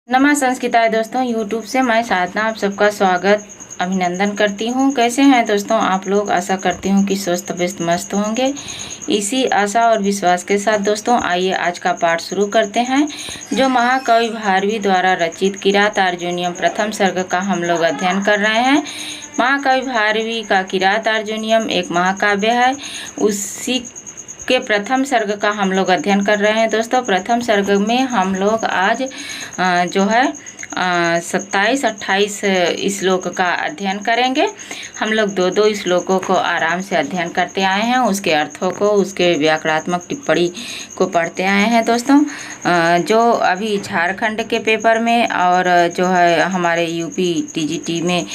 नमः संस्कृताय दोस्तों, यूट्यूब से मैं साधना आप सबका स्वागत अभिनंदन करती हूँ। कैसे हैं दोस्तों आप लोग? आशा करती हूँ कि स्वस्थ व्यस्त मस्त होंगे। इसी आशा और विश्वास के साथ दोस्तों आइए आज का पाठ शुरू करते हैं, जो महाकवि भारवी द्वारा रचित किरात अर्जुनीयम प्रथम सर्ग का हम लोग अध्ययन कर रहे हैं। महाकवि भारवी का किरात अर्जुनीयम एक महाकाव्य है, उसी के प्रथम सर्ग का हम लोग अध्ययन कर रहे हैं। दोस्तों प्रथम सर्ग में हम लोग आज जो है 27-28 श्लोक का अध्ययन करेंगे। हम लोग दो श्लोकों को आराम से अध्ययन करते आए हैं, उसके अर्थों को, उसके व्याकरणात्मक टिप्पणी को पढ़ते आए हैं। दोस्तों जो अभी झारखंड के पेपर में और जो है हमारे यूपी टीजीटी में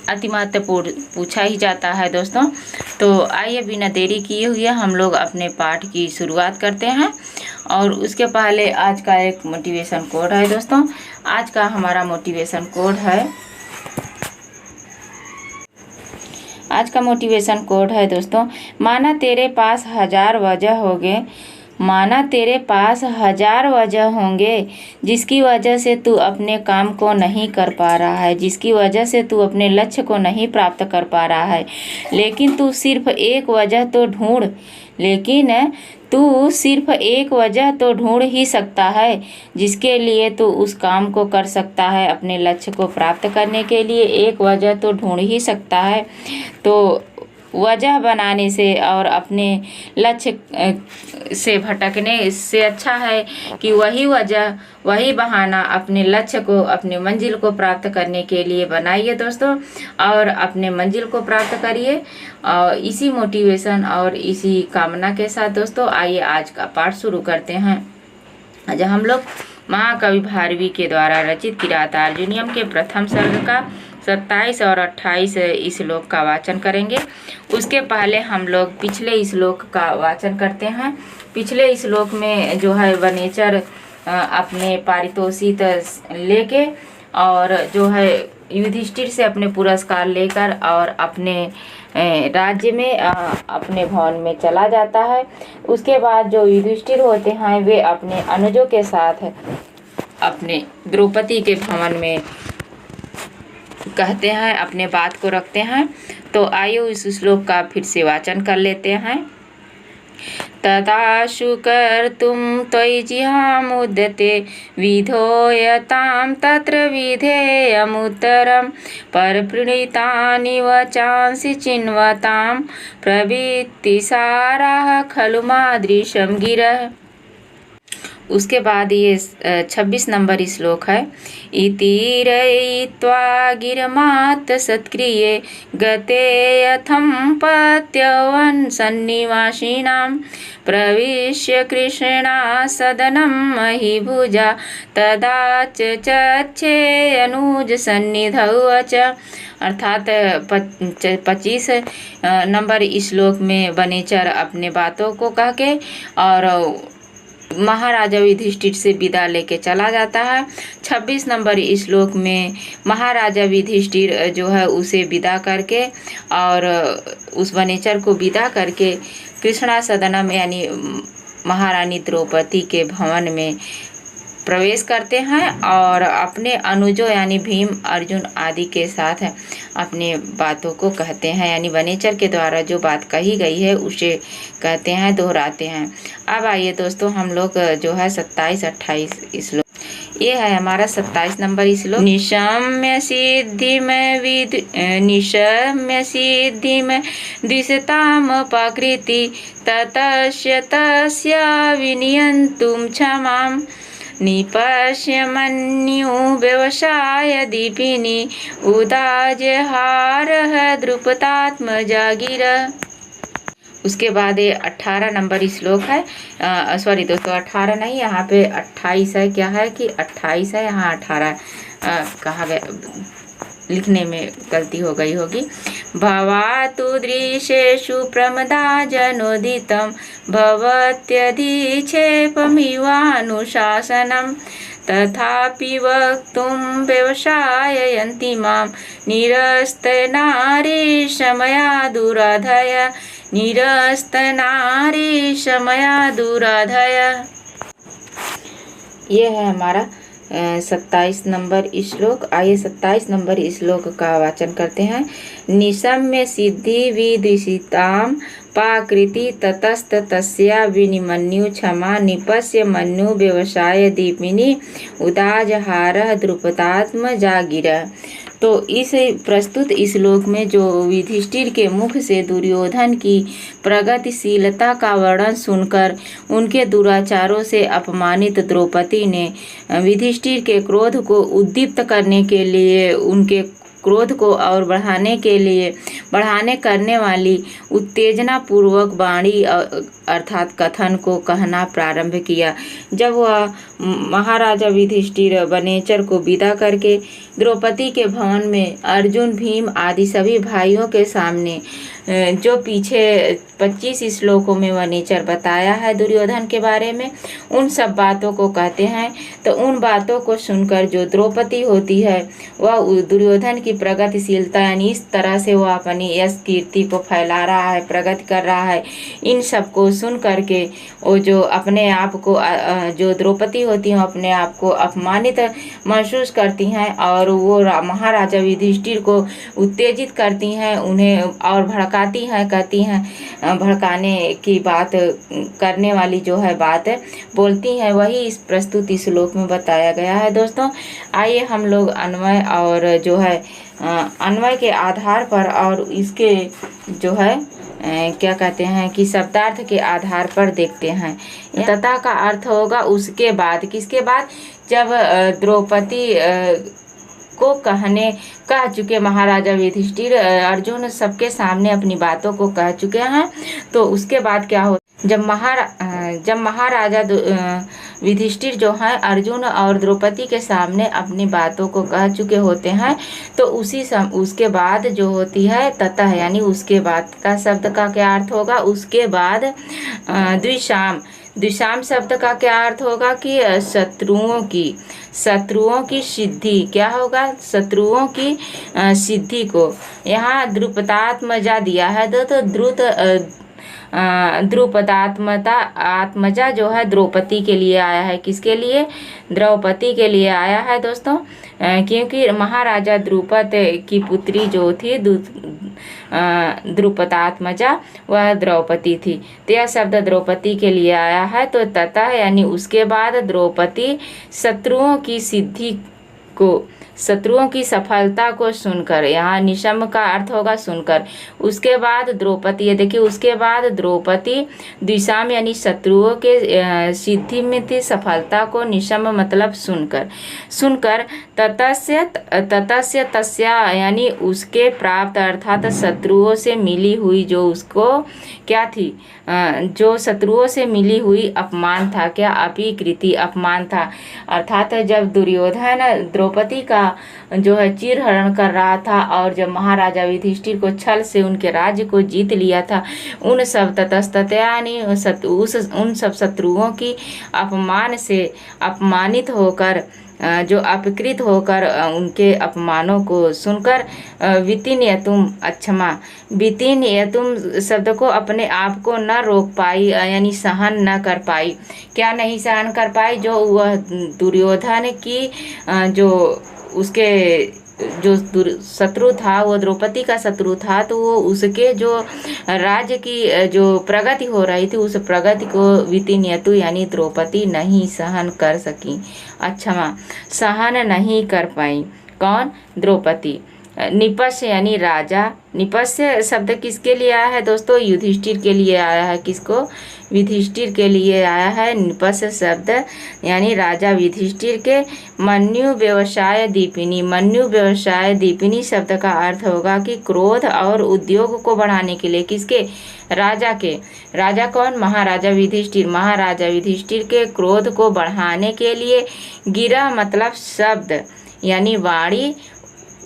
अति महत्वपूर्ण पूछा ही जाता है दोस्तों। तो आइए बिना देरी किए हुए हम लोग अपने पाठ की शुरुआत करते हैं। और उसके पहले आज का एक मोटिवेशन कोड है दोस्तों। आज का हमारा मोटिवेशन कोड है दोस्तों, माना तेरे पास 1000 वजह होंगे, माना तेरे पास 1000 वजह होंगे जिसकी वजह से तू अपने काम को नहीं कर पा रहा है, जिसकी वजह से तू अपने लक्ष्य को नहीं प्राप्त कर पा रहा है, लेकिन तू सिर्फ एक वजह तो ढूंढ ही सकता है जिसके लिए तू उस काम को कर सकता है। अपने लक्ष्य को प्राप्त करने के लिए एक वजह तो ढूंढ ही सकता है। तो वजह बनाने से और अपने लक्ष्य से भटकने से अच्छा है कि वही बहाना अपने लक्ष्य को, अपनी मंजिल को प्राप्त करने के लिए बनाइए दोस्तों, और अपने मंजिल को प्राप्त करिए। और इसी मोटिवेशन और इसी कामना के साथ दोस्तों आइए आज का पाठ शुरू करते हैं। आज हम लोग महाकवि भारवी के द्वारा रचित किरात अर्जुनीयम के प्रथम सर्ग का 27 और 28 श्लोक का वाचन करेंगे। उसके पहले हम लोग पिछले श्लोक का वाचन करते हैं। पिछले श्लोक में जो है वनेचर अपने पारितोषिक लेके और जो है युधिष्ठिर से अपने पुरस्कार लेकर और अपने राज्य में अपने भवन में चला जाता है। उसके बाद जो युधिष्ठिर होते हैं वे अपने अनुजों के साथ अपने द्रौपदी के भवन में कहते हैं, अपने बात को रखते हैं। तो आइए इस श्लोक का फिर से वाचन कर लेते हैं। तदाशु कर्तुं त्वयि जिहामुद्यते विधोयतां तत्र विधेयमुत्तरं परप्रणीतानि वचांसि चिन्वतां प्रवृत्तिसाराः खलु मादृशं गिरः। उसके बाद ये 26 नंबर श्लोक है। इति रयित्वा गिरमात् सत्क्रिये गते यथं पत्यवन् सन्निवासिनां प्रविश्य कृष्णा सदनं महीभुजा तदा चचे अनुज सन्निधौ च। अर्थात 25 नंबर श्लोक में वनेचर अपने बातों को कह के और महाराजा युधिष्ठिर से विदा लेके चला जाता है। 26 नंबर श्लोक में महाराजा युधिष्ठिर जो है उसे विदा करके और उस वनेचर को विदा करके कृष्णा सदनम यानी महारानी द्रौपदी के भवन में प्रवेश करते हैं और अपने अनुजों यानी भीम, अर्जुन आदि के साथ अपने बातों को कहते हैं, यानी वनेचर के द्वारा जो बात कही गई है उसे कहते हैं, दोहराते हैं। अब आइए दोस्तों हम लोग जो है 27-28 श्लोक, ये है हमारा 27 नंबर श्लोक। निशम्य सिद्धिम दिशताम प्रकृति ततस्य तस्य विनियन्तुं क्षमां निपश्यमन्यु व्यवसाय दीपिनी उदाजहारः द्रुपदात्मजा गिरः। उसके बाद ये 18 नंबर श्लोक है। सॉरी दोस्तों 18 नहीं, यहाँ पे 28 है। क्या है कि 28 है, यहाँ 18 कहा गया, लिखने में गलती हो गई होगी। भवातु दृशेषु प्रमदा जनोदितं भवत्यधिक्षेपमिवानुशासनं तथापि वक्तुं व्यवसाययन्ति मां निरस्तनारी शमया दुराधय। ये है हमारा 27 नंबर श्लोक। आइए 27 नंबर श्लोक का वाचन करते हैं। निशम्य सिद्धि विदुषिताम पाकृति ततस्त तस्या विनिमन्यु क्षमा निपस्य मन्यु व्यवसाय दीपिनी उदाजहारः द्रुपदात्म जागिरा। तो इस प्रस्तुत श्लोक में जो युधिष्ठिर के मुख से दुर्योधन की प्रगतिशीलता का वर्णन सुनकर उनके दुराचारों से अपमानित द्रौपदी ने युधिष्ठिर के क्रोध को उद्दीप्त करने के लिए, उनके क्रोध को और बढ़ाने करने वाली उत्तेजना पूर्वक वाणी अर्थात कथन को कहना प्रारंभ किया। जब वह महाराजा युधिष्ठिर वनेचर को विदा करके द्रौपदी के भवन में अर्जुन, भीम आदि सभी भाइयों के सामने जो पीछे 25 श्लोकों में वनेचर बताया है दुर्योधन के बारे में, उन सब बातों को कहते हैं। तो उन बातों को सुनकर जो द्रौपदी होती है वह दुर्योधन की प्रगतिशीलता यानी इस तरह से वह अपनी यश कीर्ति को फैला रहा है, प्रगति कर रहा है, इन सब को सुन करके वो जो अपने आप को जो द्रौपदी होती हैं अपने आप को अपमानित महसूस करती हैं और वो महाराजा युधिष्ठिर को उत्तेजित करती हैं, उन्हें और भड़काती हैं, कहती हैं भड़काने की बात करने वाली जो है बात बोलती हैं, वही इस प्रस्तुत श्लोक में बताया गया है। दोस्तों आइए हम लोग अन्वय और जो है अन्वय के आधार पर और इसके जो है क्या कहते हैं कि शब्दार्थ के आधार पर देखते हैं। तथा का अर्थ होगा उसके बाद, किसके बाद, जब द्रौपदी को कह चुके महाराजा युधिष्ठिर, अर्जुन सबके सामने अपनी बातों को कह चुके हैं, तो उसके बाद क्या हो, जब महाराजा युधिष्ठिर जो हैं अर्जुन और द्रौपदी के सामने अपनी बातों को कह चुके होते हैं, तो उसके बाद जो होती है ततः यानी उसके बाद का शब्द का क्या अर्थ होगा, उसके बाद द्विषाम शब्द का क्या अर्थ होगा कि शत्रुओं की सिद्धि, क्या होगा, शत्रुओं की सिद्धि को यहाँ द्रुपदात्मजा दिया है। तो द्रुपदात्मजा जो है द्रौपदी के लिए आया है, किसके लिए, द्रौपदी के लिए आया है दोस्तों, क्योंकि महाराजा द्रुपद की पुत्री जो थी द्रुपदात्मजा वह द्रौपदी थी, तो यह शब्द द्रौपदी के लिए आया है। तो तथा यानी उसके बाद द्रौपदी शत्रुओं की सफलता को सुनकर, यहाँ निशम का अर्थ होगा सुनकर, उसके बाद द्रौपदी, ये देखिए उसके बाद द्रौपदी द्विषाम यानी शत्रुओं के सिद्धि में थी सफलता को, निशम मतलब सुनकर ततस्य तस्या यानी उसके प्राप्त अर्थात शत्रुओं से मिली हुई जो उसको क्या थी, जो शत्रुओं से मिली हुई अपमान था, क्या अपीकृति अपमान था, अर्थात जब दुर्योधन द्रौपदी का जो है चीरहरण कर रहा था और जब महाराजा युधिष्ठिर को छल से उनके राज्य को जीत लिया था, उन सब ततस्तयानी उन सब शत्रुओं की अपमान से अपमानित होकर, जो अपकृत होकर उनके अपमानों को सुनकर वितिनयतुम शब्द को अपने आप को न रोक पाई यानी सहन न कर पाई, क्या नहीं सहन कर पाई, जो वह दुर्योधन की जो उसके जो शत्रु था वो द्रौपदी का शत्रु था, तो वो उसके जो राज्य की जो प्रगति हो रही थी उस प्रगति को वितिनयतु यानी द्रौपदी नहीं सहन कर सकी, सहन नहीं कर पाई, कौन, द्रौपदी। निपस्य यानी राजा, निपस्य शब्द किसके लिए आया है दोस्तों, युधिष्ठिर के लिए आया है, किसको, युधिष्ठिर के लिए आया है निपस्य शब्द यानी राजा युधिष्ठिर के। मन्यु व्यवसाय दीपिनी शब्द का अर्थ होगा कि क्रोध और उद्योग को बढ़ाने के लिए, किसके, राजा के, राजा कौन, महाराजा युधिष्ठिर, महाराजा युधिष्ठिर के क्रोध को बढ़ाने के लिए गिरा मतलब शब्द यानी वाणी,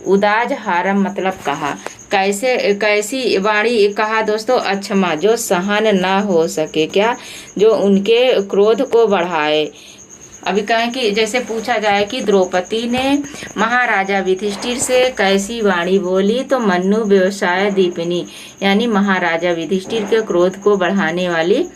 उदाजहारम मतलब कहा, कैसी वाणी कहा दोस्तों, अक्षमा जो सहन न हो सके, क्या, जो उनके क्रोध को बढ़ाए। अभी कहें कि जैसे पूछा जाए कि द्रौपदी ने महाराजा युधिष्ठिर से कैसी वाणी बोली, तो मन्नु व्यवसाय दीपिनी यानी महाराजा युधिष्ठिर के क्रोध को बढ़ाने वाली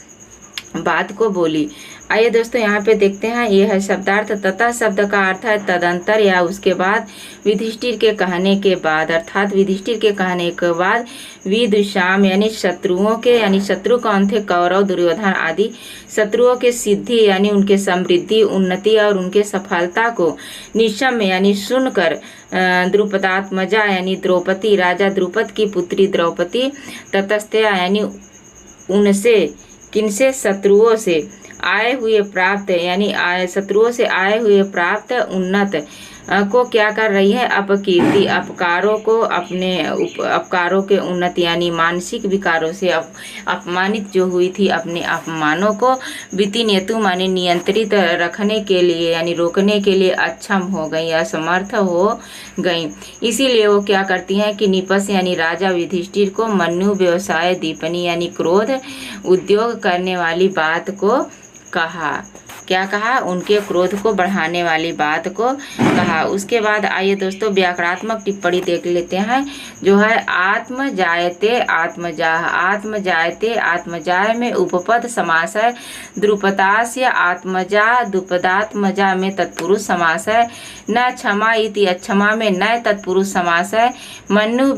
बात को बोली। आइए दोस्तों यहाँ पे देखते हैं, ये है शब्दार्थ। ततः शब्द का अर्थ है तदंतर या उसके बाद, युधिष्ठिर के कहने के बाद, अर्थात युधिष्ठिर के कहने के बाद विदुषाम यानी शत्रुओं के, यानी शत्रु कौन थे, कौरव दुर्योधन आदि शत्रुओं के सिद्धि यानी उनके समृद्धि उन्नति और उनके सफलता को निशम यानी सुनकर द्रुपदात्मजा यानी द्रौपदी, राजा द्रुपद की पुत्री द्रौपदी, ततस्तया यानी उनसे, किनसे, शत्रुओं से आए हुए प्राप्त यानी शत्रुओं से आए हुए प्राप्त उन्नत को क्या कर रही है, अपकीर्ति, अपकारों को, अपने अपकारों के उन्नति यानी मानसिक विकारों से अपमानित जो हुई थी, अपने अपमानों को वितिनियतु माने नियंत्रित रखने के लिए यानी रोकने के लिए अक्षम हो गई, असमर्थ हो गई। इसीलिए वो क्या करती हैं कि निपस यानी राजा युधिष्ठिर को मनु व्यवसाय दीपनी यानी क्रोध उद्योग करने वाली बात को कहा। क्या कहा, उनके क्रोध को बढ़ाने वाली बात को कहा। उसके बाद आइए दोस्तों व्याकरणात्मक टिप्पणी देख लेते हैं, जो है आत्म जायते आत्मजाह। आत्म जायते आत्मजाह में उपपद समास है, द्रुपदास्य आत्मजा द्रुपदात्मजा में तत्पुरुष समास है, न क्षमा इति अक्षमा में न तत्पुरुष समास है, मनु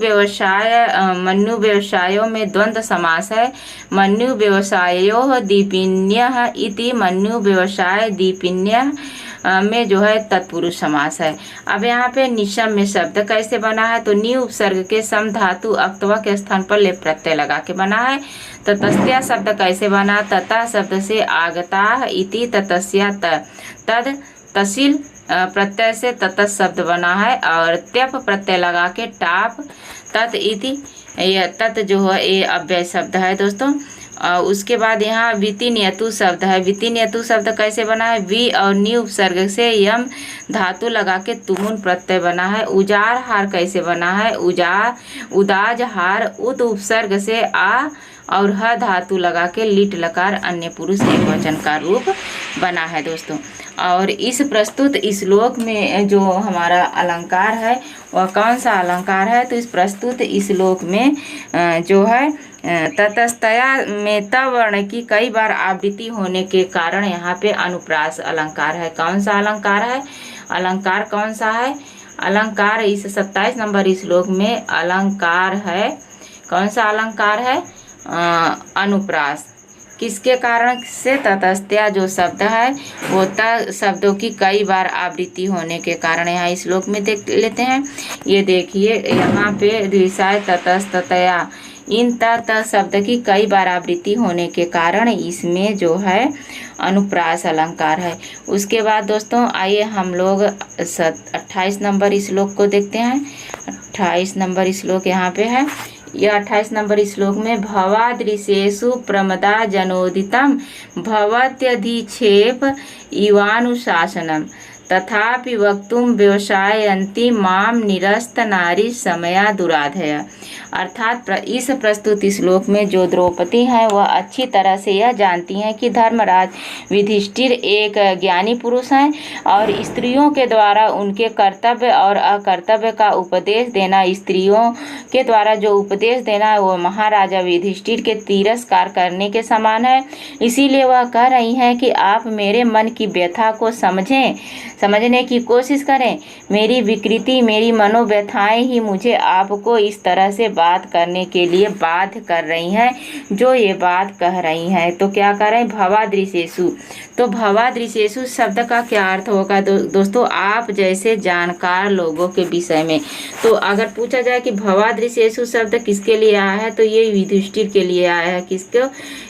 व्यवसायों में द्वंद्व समास है, मनु व्यवसायोः दीपिन्यः इति मनु व्यवसाय दीपिन्य में जो है तत्पुरुष समास है। अब यहाँ पे निशम में शब्द कैसे बना है, तो नी उपसर्ग के सम धातु अक्तवा के स्थान पर लेप प्रत्यय लगा के बना है। ततस्या शब्द कैसे बना, तथा शब्द से आगता इति ततस्या तद तसील प्रत्यय से तत शब्द बना है, और त्यप प्रत्यय लगा के टाप तत् इति, तत् जो है ये अव्यय शब्द है दोस्तों। उसके बाद यहाँ वितिनियतु शब्द है। वितिनियतु शब्द कैसे बना है, वी और नी उपसर्ग से यम धातु लगा के तुमुन प्रत्यय बना है। उजार हार कैसे बना है, उदाज हार उत उपसर्ग से आ और ह धातु लगा के लिट लकार अन्य पुरुष एकवचन का रूप बना है दोस्तों। और इस प्रस्तुत श्लोक में जो हमारा अलंकार है वह कौन सा अलंकार है, तो इस प्रस्तुत श्लोक में जो है ततस्तया में त वर्ण की कई बार आवृत्ति होने के कारण यहाँ पे अनुप्रास अलंकार है। कौन सा अलंकार है, अलंकार कौन सा है, अलंकार इस 27 नंबर श्लोक में अलंकार है, कौन सा अलंकार है, अनुप्रास। किसके कारण से, ततस्त्या जो शब्द है वो त शब्दों की कई बार आवृत्ति होने के कारण यहाँ इस श्लोक में देख लेते हैं। ये देखिए यहाँ पे द्विसाय ततस्तया, इन त शब्द की कई बार आवृत्ति होने के कारण इसमें जो है अनुप्रास अलंकार है। उसके बाद दोस्तों आइए हम लोग 28 नंबर श्लोक को देखते हैं। 28 नंबर श्लोक यहाँ पे है। यह 28 नंबर श्लोक में भवादृशेषु प्रमदा जनोदितम भवत्यधिक्षेप इवानुशासनम तथापि वक्तुम व्यवसायन्ति माम निरस्त नारी समया दुराधय। अर्थात इस प्रस्तुत श्लोक में जो द्रौपदी हैं वह अच्छी तरह से यह जानती हैं कि धर्मराज युधिष्ठिर एक ज्ञानी पुरुष हैं और स्त्रियों के द्वारा उनके कर्तव्य और अकर्तव्य का उपदेश देना, स्त्रियों के द्वारा जो उपदेश देना है वो महाराजा युधिष्ठिर के तिरस्कार करने के समान है। इसीलिए वह कह रही हैं कि आप मेरे मन की व्यथा को समझने की कोशिश करें। मेरी विकृति, मेरी मनोव्यथाएं ही मुझे आपको इस तरह से बात करने के लिए बाध्य कर रही हैं जो ये बात कह रही हैं। तो क्या कर रहे हैं, भवादृशेषु। तो भवादृशेषु शब्द का क्या अर्थ होगा दोस्तों, आप जैसे जानकार लोगों के विषय में। तो अगर पूछा जाए कि भवादृशेषु शब्द किसके लिए आया है, तो ये युधिष्ठिर के लिए आया है। किसको,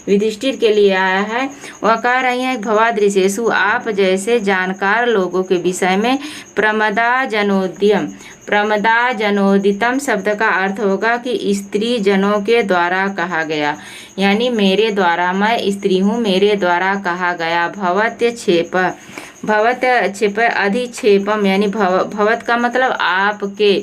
युधिष्ठिर के लिए आया है। वह कह रही हैं भवादृशेषु, आप जैसे जानकार लोगों के विषय में। प्रमदा जनोद्यम, प्रमदा जनोदितम शब्द का अर्थ होगा कि स्त्री जनों के द्वारा कहा गया, यानी मेरे द्वारा, मैं स्त्री हूँ, मेरे द्वारा कहा गया। भवत्य क्षेप, भवत क्षेप अधिक्षेपम यानी भवत का मतलब आपके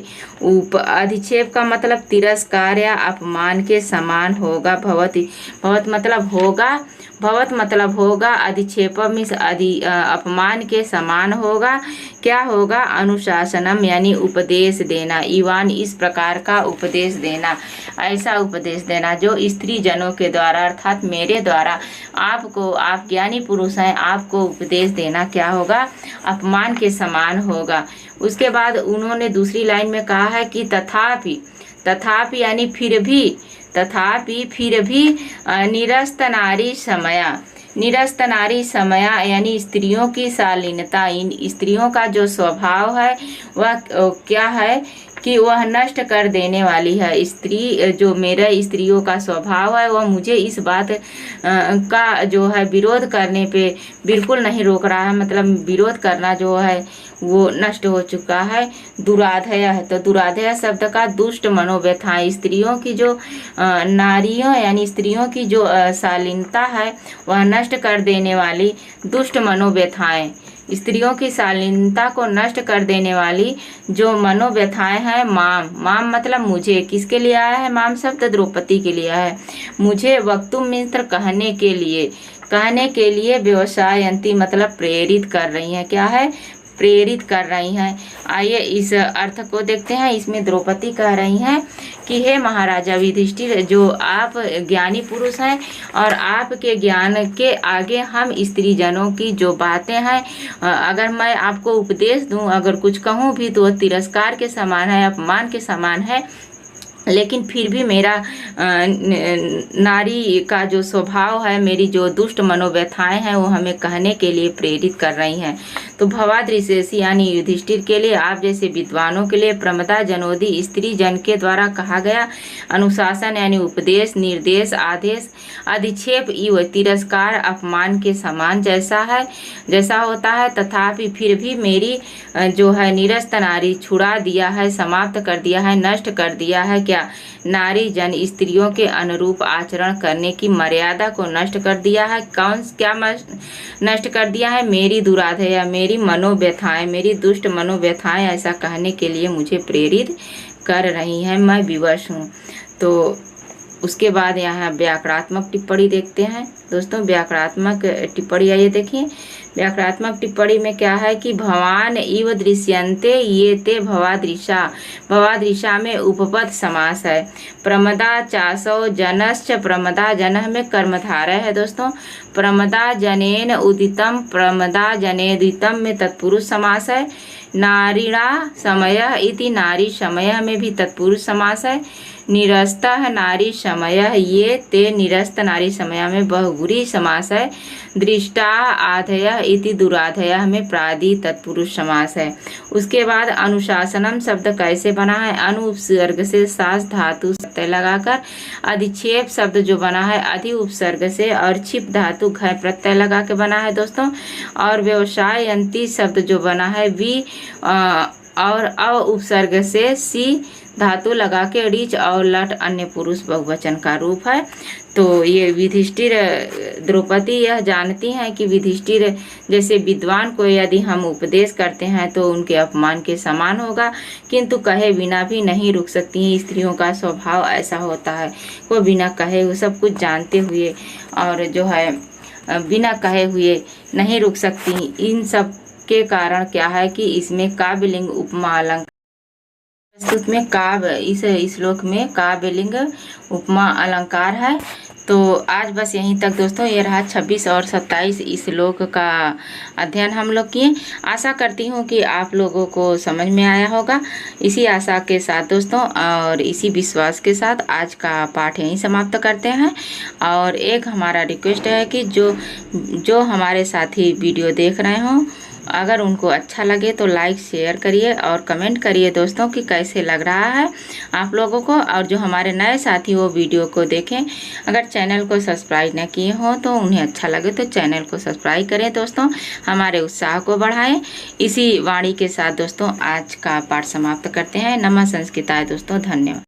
ऊपर, अधिक्षेप का मतलब तिरस्कार या अपमान के समान होगा। भवत मतलब होगा, भवत मतलब होगा अधिक्षेपम, इस अपमान के समान होगा। क्या होगा? अनुशासनम यानी उपदेश देना, ईवान इस प्रकार का उपदेश देना, ऐसा उपदेश देना जो स्त्री जनों के द्वारा अर्थात मेरे द्वारा आपको, आप ज्ञानी पुरुष हैं, आपको उपदेश देना क्या होगा? अपमान के समान होगा। उसके बाद उन्होंने दूसरी लाइन में कहा है कि तथापि, तथापि यानी फिर भी, तथापि फिर भी निरस्त नारी समया, निरस्त नारी समया यानी स्त्रियों की शालीनता, इन स्त्रियों का जो स्वभाव है वह क्या है कि वह नष्ट कर देने वाली है। स्त्री जो मेरा स्त्रियों का स्वभाव है वह मुझे इस बात का जो है विरोध करने पे बिल्कुल नहीं रोक रहा है, मतलब विरोध करना जो है वो नष्ट हो चुका है। दुराधय है, तो दुराधय शब्द का दुष्ट मनोव्यथाएं, स्त्रियों की जो नारियों यानी स्त्रियों की जो शालीनता है वह नष्ट कर देने वाली दुष्ट मनोव्यथाएं, स्त्रियों की शालीनता को नष्ट कर देने वाली जो मनोव्यथाएं हैं। माम, माम मतलब मुझे, किसके लिए आया है माम शब्द? द्रौपदी के लिए है। मुझे वक्तुम मित्र कहने के लिए, कहने के लिए व्यवसायंती मतलब प्रेरित कर रही हैं। क्या है? प्रेरित कर रही हैं। आइए इस अर्थ को देखते हैं। इसमें द्रौपदी कह रही हैं कि हे महाराजा युधिष्ठिर, जो आप ज्ञानी पुरुष हैं और आपके ज्ञान के आगे हम स्त्री जनों की जो बातें हैं, अगर मैं आपको उपदेश दूं, अगर कुछ कहूं भी तो तिरस्कार के समान है, अपमान के समान है। लेकिन फिर भी मेरा नारी का जो स्वभाव है, मेरी जो दुष्ट मनोव्यथाएं हैं वो हमें कहने के लिए प्रेरित कर रही हैं। तो भवादृशेषी यानी युधिष्ठिर के लिए, आप जैसे विद्वानों के लिए प्रमदा जनोदी स्त्री जन के द्वारा कहा गया अनुशासन यानी उपदेश, निर्देश, आदेश, अधिक्षेप इव तिरस्कार अपमान के समान जैसा है, जैसा होता है। तथापि फिर भी मेरी जो है निरस्त नारी छुड़ा दिया है, समाप्त कर दिया है, नष्ट कर दिया है। क्या? नारी जन स्त्रियों के अनुरूप आचरण करने की मर्यादा को नष्ट कर दिया है। कौन क्या नष्ट कर दिया है? मेरी दुराधया, मेरी मनोव्यथाएं, मेरी दुष्ट मनोव्यथाएं ऐसा कहने के लिए मुझे प्रेरित कर रही हैं। मैं विवश हूँ। तो उसके बाद यहाँ व्याकरणात्मक टिप्पणी देखते हैं दोस्तों। व्याकरणात्मक टिप्पणी आइए देखिए। व्याकरणात्मक टिप्पणी में क्या है कि भवान इव दृश्यन्ते ये ते भवादृशा, भवादृशा में उपपद समास है। प्रमदा चासौ जनश्च, प्रमदा जन में कर्मधारय है दोस्तों। प्रमदा जनेन उदितम, प्रमदा जनेदितम में तत्पुरुष समास है। नारीणा समय इति, नारी समय में भी तत्पुरुष समास है। निरस्तः नारी समय ये ते, निरस्त नारी समय में बहुगुरी समास है। दृष्टा आधय इति, दुराधय में प्रादि तत्पुरुष समास है। उसके बाद अनुशासनम शब्द कैसे बना है? अनु उपसर्ग से सास धातु प्रत्यय लगाकर, अधिक्षेप शब्द जो बना है अधि उपसर्ग से और छिप धातु घ प्रत्यय लगा के बना है दोस्तों। और व्यवसायंती शब्द जो बना है वी और अ उपसर्ग से सी धातु लगा के रीच और लट अन्य पुरुष बहुवचन का रूप है। तो ये युधिष्ठिर, द्रौपदी यह जानती हैं कि युधिष्ठिर जैसे विद्वान को यदि हम उपदेश करते हैं तो उनके अपमान के समान होगा, किंतु कहे बिना भी नहीं रुक सकती हैं। स्त्रियों का स्वभाव ऐसा होता है, वो बिना कहे वो सब कुछ जानते हुए और जो है बिना कहे हुए नहीं रुक सकती। इन सब के कारण क्या है कि इसमें काव्यलिंग उपमा अलंकार प्रस्तुत में काव्य, इस श्लोक में काव्यलिंग उपमा अलंकार है। तो आज बस यहीं तक दोस्तों। ये रहा 26 और 27 इस श्लोक का अध्ययन हम लोग किए। आशा करती हूँ कि आप लोगों को समझ में आया होगा। इसी आशा के साथ दोस्तों और इसी विश्वास के साथ आज का पाठ यहीं समाप्त करते हैं। और एक हमारा रिक्वेस्ट है कि जो हमारे साथी वीडियो देख रहे हों, अगर उनको अच्छा लगे तो लाइक शेयर करिए और कमेंट करिए दोस्तों कि कैसे लग रहा है आप लोगों को। और जो हमारे नए साथी वो वीडियो को देखें, अगर चैनल को सब्सक्राइब न किए हों तो उन्हें अच्छा लगे तो चैनल को सब्सक्राइब करें दोस्तों, हमारे उत्साह को बढ़ाएं। इसी वाणी के साथ दोस्तों आज का पाठ समाप्त करते हैं। नमः संस्कृताय दोस्तों, धन्यवाद।